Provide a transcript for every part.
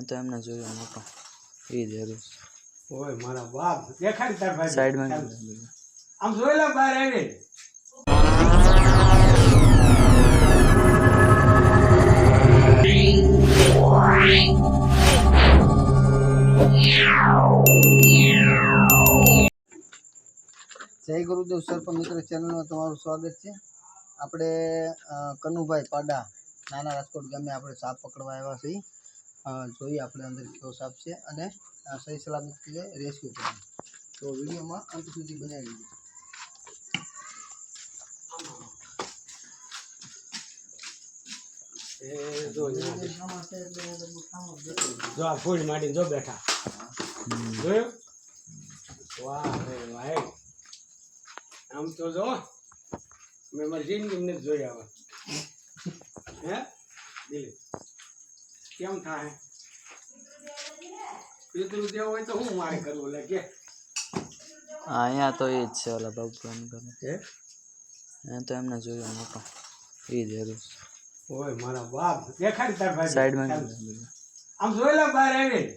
તો એમને જોયો મોટો એ જરૂર ઓય મારા બાપ દેખાડ તાર ભાઈ સાઈડમાં આમ જોઈ લે બહાર આવી જય ગુરુદેવ સર્પ મિત્ર ચેનલમાં તમારું સ્વાગત છે। આપણે કનુભાઈ પાડા નાના રાજકોટ ગામે આપણે સાપ પકડવા આવ્યા છીએ। જોઈએ આપણે અંદર કેવો સાપ છે અને સહી સલામત રીતે રેસ્ક્યુ કરીએ, તો વિડીયોમાં અંત સુધી બનાવી દીધું। જો આ ફૂલ માડી જો બેઠા જોયું વાહ રે વાહ આમ તો જો મેં મારી જિંદગી જોઈ આવે હે દિલીપ કેમ થાય પિતૃ દેવ હોય તો હું મારે કરવું લે કે અહીંયા તો એ જ છે ઓલા ભગવાન કરે હે અહીંયા તો એમને જોયો મોટો એ જરૂર ઓય મારા બાપ દેખાડ તાર ભાઈ સાઈડમાં આમ જોઈ લે બહાર આવી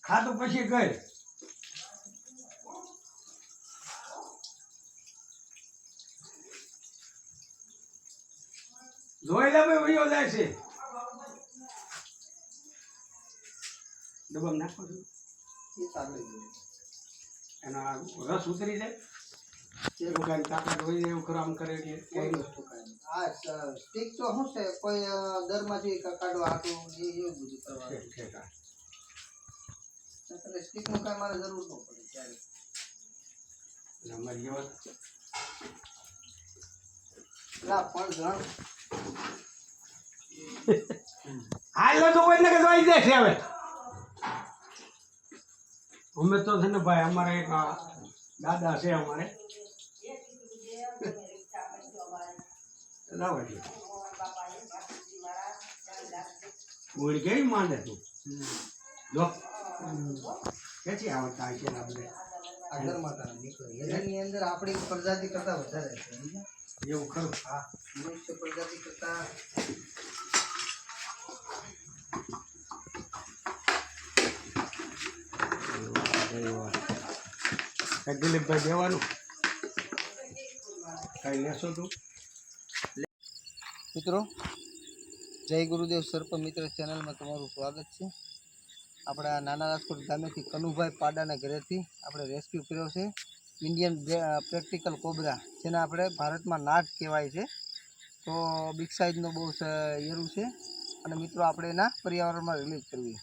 ખાતું પછી કર જોઈ લે ભાઈ વયો જાય છે ડબ્બા નાખો છો એના રસ ઉતરી જાય લોકોની તાકાત હોય એવું કરો આમ કરે એટલે કઈ વસ્તુ આ સ્ટીક તો શું છે, કોઈ દરમાંથી કાઢવા હાટું એવું બધું કરવાનું, એટલે સ્ટીકનું કાંઈ મારે જરૂર ન પડે ત્યારે અમારી ના પણ ઘણ હાલ તો કોઈ ને કે જોઈ જાય છે હવે અમે તો છે ને ભાઈ અમારે એક દાદા છે અમારે ઓળી કેવી માંડે તું જો ક્યાંથી આવડતા હશે ને આપણે આગળ માતા નીકળે એની અંદર આપણી પ્રજાતિ કરતા વધારે છે એવું ખરું હા મનુષ્ય પ્રજાતિ કરતા દિલીપભાઈ દેવાનું કઈ લેશો તું મિત્રો જય ગુરુદેવ સર્પ મિત્ર ચેનલમાં તમારું સ્વાગત છે। આપણા નાના રાજકોટ ગામેથી કનુભાઈ પાડાના ઘરેથી આપણે રેસ્ક્યુ કર્યો છે ઇન્ડિયન પ્રેક્ટિકલ કોબરા, જેને આપણે ભારતમાં નાગ કહેવાય છે। તો બિગ સાઇઝનો બહુ એરું છે અને મિત્રો આપણે એના પર્યાવરણમાં રિલીઝ કરવી।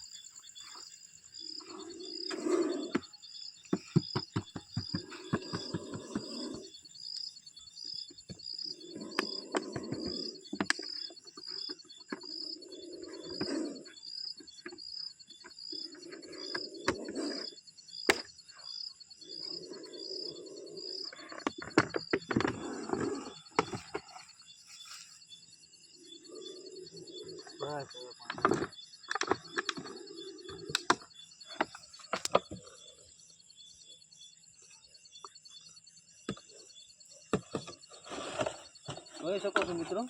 જોઈ શકો છો મિત્રો,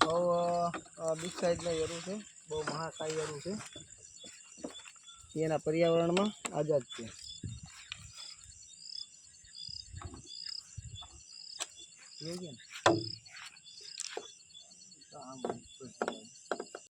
બહુ બિગ સાઇઝના એરું છે, બહુ મહાકાય એરું છે, એના પર્યાવરણમાં આઝાદ છે। જોઈ ગયા ને